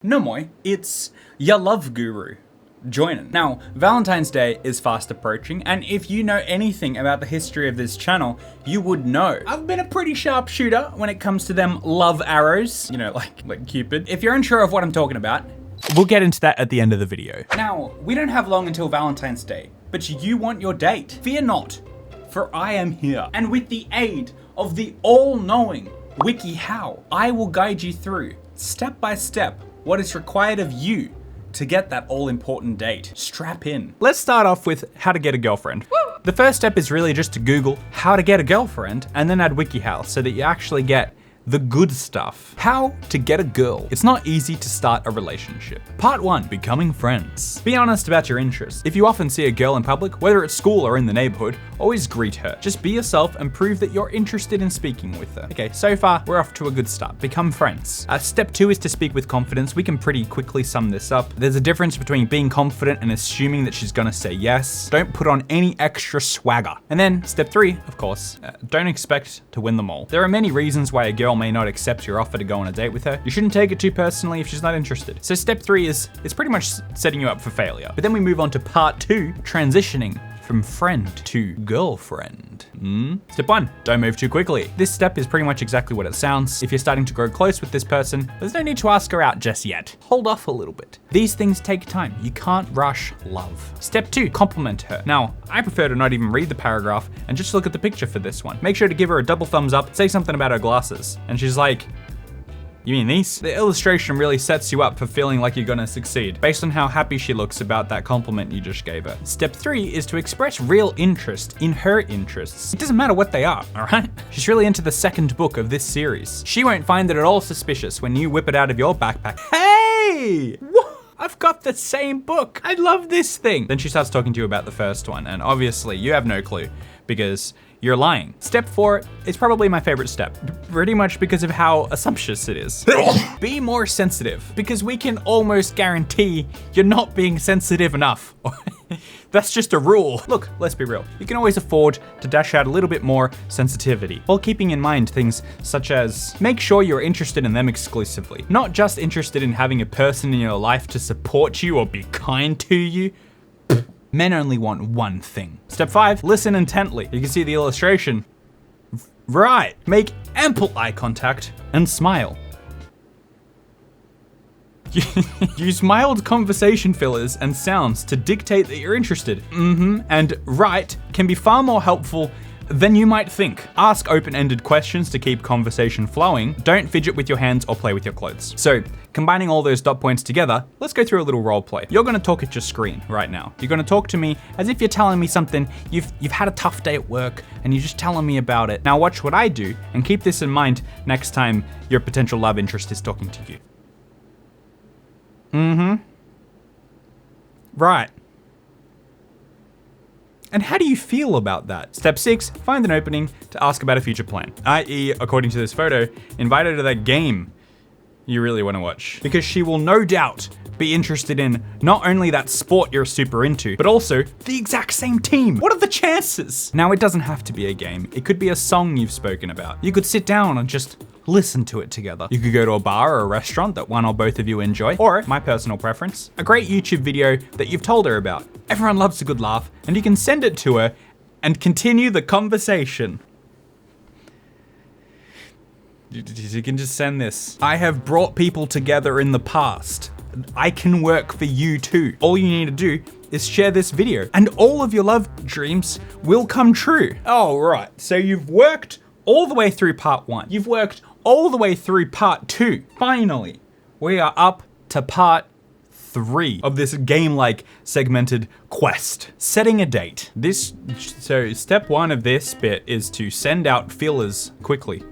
No moi, it's your love guru, Joinen. Now, Valentine's Day is fast approaching, and if you know anything about the history of this channel, you would know I've been a pretty sharp shooter when it comes to them love arrows, you know, like Cupid. If you're unsure of what I'm talking about, we'll get into that at the end of the video. Now, we don't have long until Valentine's Day, but you want your date. Fear not, for I am here. And with the aid of the all-knowing Wikihow, I will guide you through, step by step, what is required of you to get that all-important date. Strap in. Let's start off with how to get a girlfriend. Woo! The first step is really just to Google how to get a girlfriend and then add Wikihow so that you actually get the good stuff. How to get a girl. It's not easy to start a relationship. Part 1, becoming friends. Be honest about your interests. If you often see a girl in public, whether at school or in the neighborhood, always greet her. Just be yourself and prove that you're interested in speaking with her. Okay, so far, we're off to a good start. Become friends. Step 2 is to speak with confidence. We can pretty quickly sum this up. There's a difference between being confident and assuming that she's gonna say yes. Don't put on any extra swagger. And then step 3, of course, don't expect to win them all. There are many reasons why a girl may not accept your offer to go on a date with her. You shouldn't take it too personally if she's not interested. So step 3 is pretty much setting you up for failure. But then we move on to part 2, transitioning from friend to girlfriend. Step 1, don't move too quickly. This step is pretty much exactly what it sounds. If you're starting to grow close with this person, there's no need to ask her out just yet. Hold off a little bit. These things take time. You can't rush love. Step 2, compliment her. Now, I prefer to not even read the paragraph and just look at the picture for this one. Make sure to give her a double thumbs up, say something about her glasses. And she's like, you mean these? The illustration really sets you up for feeling like you're gonna succeed, based on how happy she looks about that compliment you just gave her. Step 3 is to express real interest in her interests. It doesn't matter what they are, all right? She's really into the second book of this series. She won't find it at all suspicious when you whip it out of your backpack. Hey! What? I've got the same book. I love this thing. Then she starts talking to you about the first one, and obviously you have no clue because you're lying. Step 4 is probably my favorite step, pretty much because of how assumptuous it is. Be more sensitive, because we can almost guarantee you're not being sensitive enough. That's just a rule. Look, let's be real. You can always afford to dash out a little bit more sensitivity while keeping in mind things such as make sure you're interested in them exclusively. Not just interested in having a person in your life to support you or be kind to you. Men only want one thing. Step 5, listen intently. You can see the illustration. Right. Make ample eye contact and smile. Use mild conversation fillers and sounds to dictate that you're interested. And right can be far more helpful than you might think. Ask open-ended questions to keep conversation flowing. Don't fidget with your hands or play with your clothes. So, combining all those dot points together, let's go through a little role play. You're gonna talk at your screen right now. You're gonna talk to me as if you're telling me something, you've had a tough day at work and you're just telling me about it. Now watch what I do and keep this in mind next time your potential love interest is talking to you. Right. And how do you feel about that? Step 6, find an opening to ask about a future plan. I.e., according to this photo, invite her to that game you really want to watch. Because she will no doubt be interested in not only that sport you're super into, but also the exact same team. What are the chances? Now, it doesn't have to be a game. It could be a song you've spoken about. You could sit down and just listen to it together. You could go to a bar or a restaurant that one or both of you enjoy, or my personal preference, a great YouTube video that you've told her about. Everyone loves a good laugh, and you can send it to her and continue the conversation. You can just send this. I have brought people together in the past. I can work for you too. All you need to do is share this video, and all of your love dreams will come true. Oh, right. So you've worked all the way through part 1. You've worked all the way through part 2. Finally, we are up to part 3 of this game-like segmented quest. Setting a date. So step 1 of this bit is to send out feelers quickly.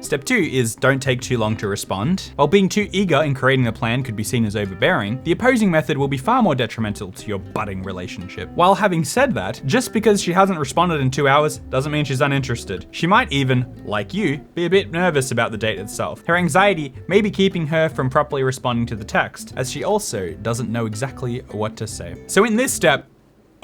Step 2 is don't take too long to respond. While being too eager in creating a plan could be seen as overbearing, the opposing method will be far more detrimental to your budding relationship. While having said that, just because she hasn't responded in 2 hours doesn't mean she's uninterested. She might even, like you, be a bit nervous about the date itself. Her anxiety may be keeping her from properly responding to the text, as she also doesn't know exactly what to say. So in this step,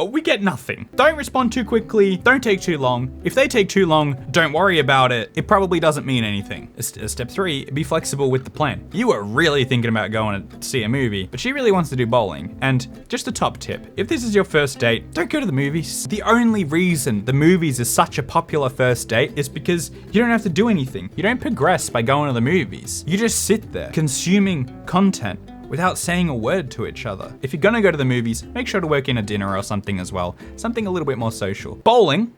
we get nothing. Don't respond too quickly, don't take too long. If they take too long, don't worry about it. It probably doesn't mean anything. Step 3, be flexible with the plan. You are really thinking about going to see a movie, but she really wants to do bowling. And just a top tip, if this is your first date, don't go to the movies. The only reason the movies is such a popular first date is because you don't have to do anything. You don't progress by going to the movies. You just sit there consuming content without saying a word to each other. If you're gonna go to the movies, make sure to work in a dinner or something as well. Something a little bit more social. Bowling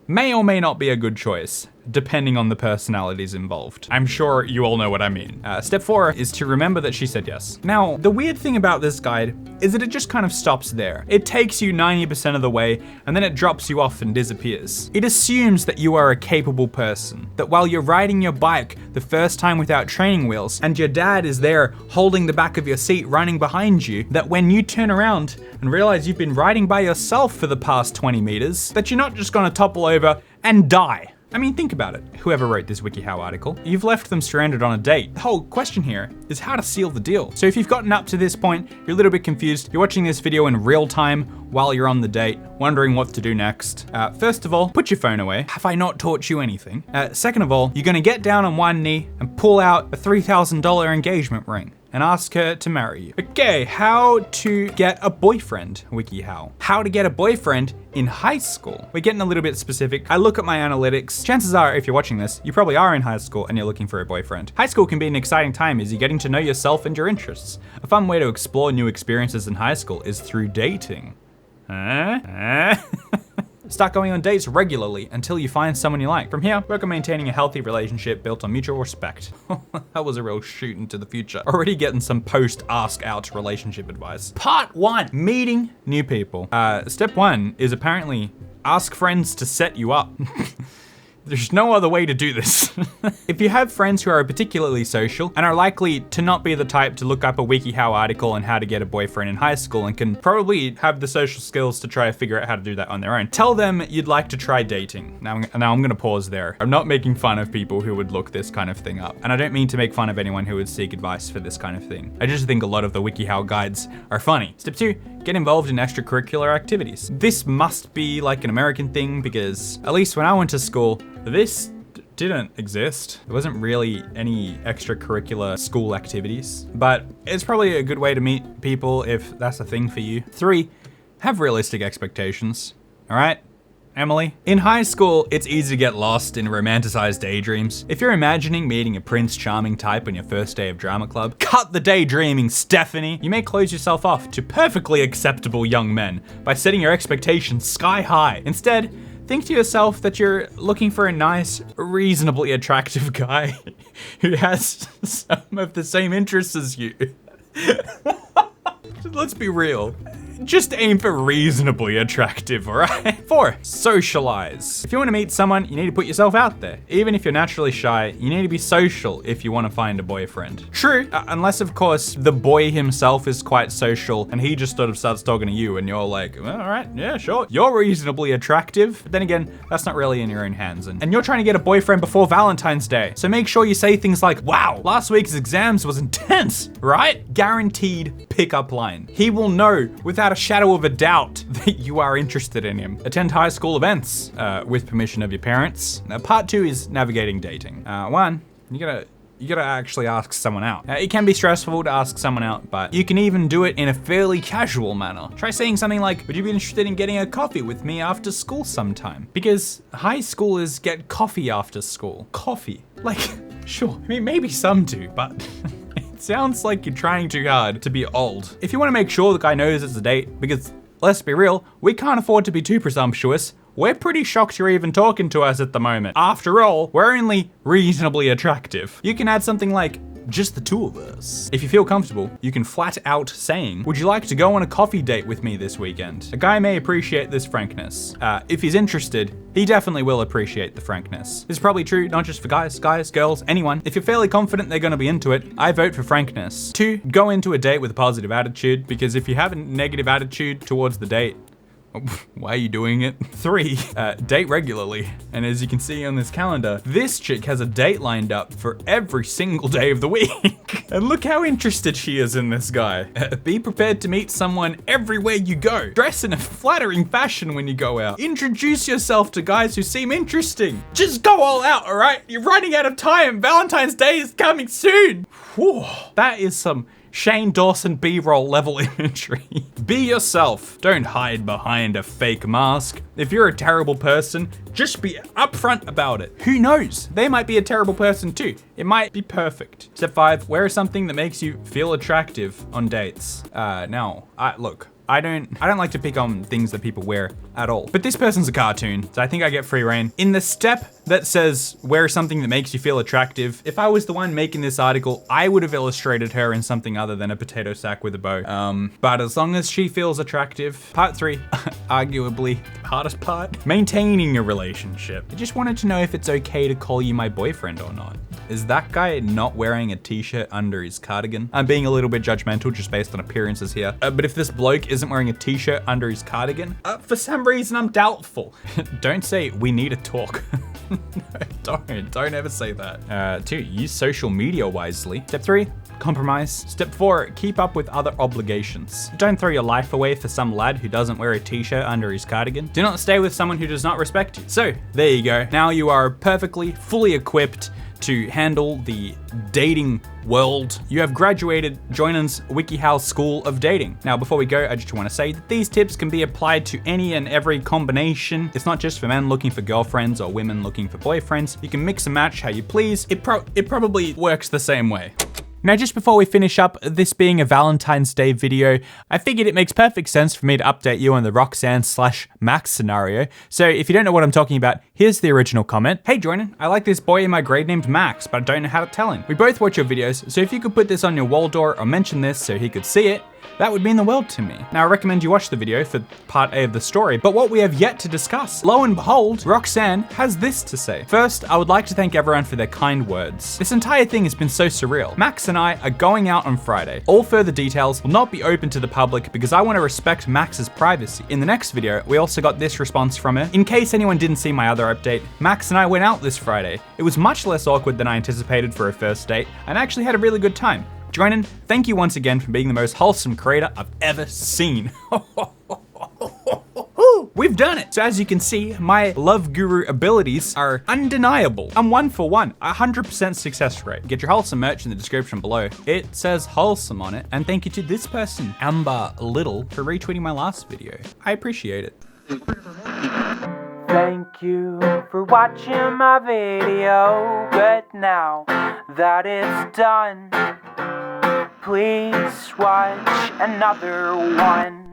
may or may not be a good choice, depending on the personalities involved. I'm sure you all know what I mean. Step 4 is to remember that she said yes. Now, the weird thing about this guide is that it just kind of stops there. It takes you 90% of the way, and then it drops you off and disappears. It assumes that you are a capable person, that while you're riding your bike the first time without training wheels, and your dad is there holding the back of your seat running behind you, that when you turn around and realize you've been riding by yourself for the past 20 meters, that you're not just gonna topple over and die. I mean, think about it. Whoever wrote this Wikihow article, you've left them stranded on a date. The whole question here is how to seal the deal. So if you've gotten up to this point, you're a little bit confused, you're watching this video in real time while you're on the date, wondering what to do next. First of all, put your phone away. Have I not taught you anything? Second of all, you're gonna get down on one knee and pull out a $3,000 engagement ring and ask her to marry you. Okay, how to get a boyfriend, Wikihow. How to get a boyfriend in high school. We're getting a little bit specific. I look at my analytics. Chances are, if you're watching this, you probably are in high school and you're looking for a boyfriend. High school can be an exciting time as you're getting to know yourself and your interests. A fun way to explore new experiences in high school is through dating. Start going on dates regularly until you find someone you like. From here, work on maintaining a healthy relationship built on mutual respect. That was a real shoot into the future. Already getting some post-ask out relationship advice. Part 1, meeting new people. Step 1 is apparently ask friends to set you up. There's no other way to do this. If you have friends who are particularly social and are likely to not be the type to look up a WikiHow article on how to get a boyfriend in high school and can probably have the social skills to try to figure out how to do that on their own, tell them you'd like to try dating. Now I'm gonna pause there. I'm not making fun of people who would look this kind of thing up. And I don't mean to make fun of anyone who would seek advice for this kind of thing. I just think a lot of the WikiHow guides are funny. Step 2, get involved in extracurricular activities. This must be like an American thing because at least when I went to school, this didn't exist. There wasn't really any extracurricular school activities, but it's probably a good way to meet people if that's a thing for you. 3, have realistic expectations, all right? Emily? In high school, it's easy to get lost in romanticized daydreams. If you're imagining meeting a Prince Charming type on your first day of drama club, cut the daydreaming, Stephanie. You may close yourself off to perfectly acceptable young men by setting your expectations sky high. Instead, think to yourself that you're looking for a nice, reasonably attractive guy who has some of the same interests as you. Let's be real. Just aim for reasonably attractive, all right? 4, socialize. If you want to meet someone, you need to put yourself out there. Even if you're naturally shy, you need to be social if you want to find a boyfriend. True, unless of course the boy himself is quite social and he just sort of starts talking to you and you're like, well, all right, yeah, sure. You're reasonably attractive. But then again, that's not really in your own hands. And you're trying to get a boyfriend before Valentine's Day. So make sure you say things like, wow, last week's exams was intense, right? Guaranteed pickup line. He will know without a shadow of a doubt that you are interested in him. Attend high school events with permission of your parents. Part 2 is navigating dating. 1, you gotta actually ask someone out. It can be stressful to ask someone out, but you can even do it in a fairly casual manner. Try saying something like, would you be interested in getting a coffee with me after school sometime? Because high schoolers get coffee after school. Coffee. Like, sure, I mean, maybe some do, but it sounds like you're trying too hard to be old. If you want to make sure the guy knows it's a date, because let's be real, we can't afford to be too presumptuous. We're pretty shocked you're even talking to us at the moment. After all, we're only reasonably attractive. You can add something like, just the two of us. If you feel comfortable, you can flat out saying, would you like to go on a coffee date with me this weekend? A guy may appreciate this frankness. If he's interested, he definitely will appreciate the frankness. This is probably true not just for guys, girls, anyone. If you're fairly confident they're gonna be into it, I vote for frankness. 2, go into a date with a positive attitude, because if you have a negative attitude towards the date, Why are you doing it? 3, date regularly. And as you can see on this calendar, this chick has a date lined up for every single day of the week. And look how interested she is in this guy. Be prepared to meet someone everywhere you go. Dress in a flattering fashion when you go out. Introduce yourself to guys who seem interesting. Just go all out, all right? You're running out of time. Valentine's Day is coming soon. Whew. That is some Shane Dawson B-roll level imagery. Be yourself. Don't hide behind a fake mask. If you're a terrible person, just be upfront about it. Who knows? They might be a terrible person too. It might be perfect. Step 5, wear something that makes you feel attractive on dates. Look, I don't like to pick on things that people wear at all. But this person's a cartoon, so I think I get free reign. In the step that says wear something that makes you feel attractive, if I was the one making this article, I would have illustrated her in something other than a potato sack with a bow. But as long as she feels attractive. Part 3, arguably the hardest part, maintaining a relationship. I just wanted to know if it's okay to call you my boyfriend or not. Is that guy not wearing a t-shirt under his cardigan? I'm being a little bit judgmental just based on appearances here. But if this bloke isn't wearing a t-shirt under his cardigan, for some reason I'm doubtful. Don't say we need to talk. No, don't ever say that. 2, use social media wisely. Step 3, compromise. Step 4, keep up with other obligations. Don't throw your life away for some lad who doesn't wear a t-shirt under his cardigan. Do not stay with someone who does not respect you. So there you go. Now you are perfectly, fully equipped to handle the dating world. You have graduated Joinen's Wikihow School of Dating. Now, before we go, I just want to say that these tips can be applied to any and every combination. It's not just for men looking for girlfriends or women looking for boyfriends. You can mix and match how you please. It probably works the same way. Now, just before we finish up, this being a Valentine's Day video, I figured it makes perfect sense for me to update you on the Roxanne/Max scenario. So if you don't know what I'm talking about, here's the original comment. Hey Joinen, I like this boy in my grade named Max, but I don't know how to tell him. We both watch your videos, so if you could put this on your wall door or mention this so he could see it, that would mean the world to me. Now, I recommend you watch the video for part A of the story, but what we have yet to discuss. Lo and behold, Roxanne has this to say. First, I would like to thank everyone for their kind words. This entire thing has been so surreal. Max and I are going out on Friday. All further details will not be open to the public because I want to respect Max's privacy. In the next video, we also got this response from her. In case anyone didn't see my other update, Max and I went out this Friday. It was much less awkward than I anticipated for a first date, and I actually had a really good time. Joinen, thank you once again for being the most wholesome creator I've ever seen. We've done it! So as you can see, my love guru abilities are undeniable. I'm 1 for 1, 100% success rate. Get your wholesome merch in the description below. It says wholesome on it. And thank you to this person, Amber Little, for retweeting my last video. I appreciate it. Thank you for watching my video, but now that it's done, please watch another one.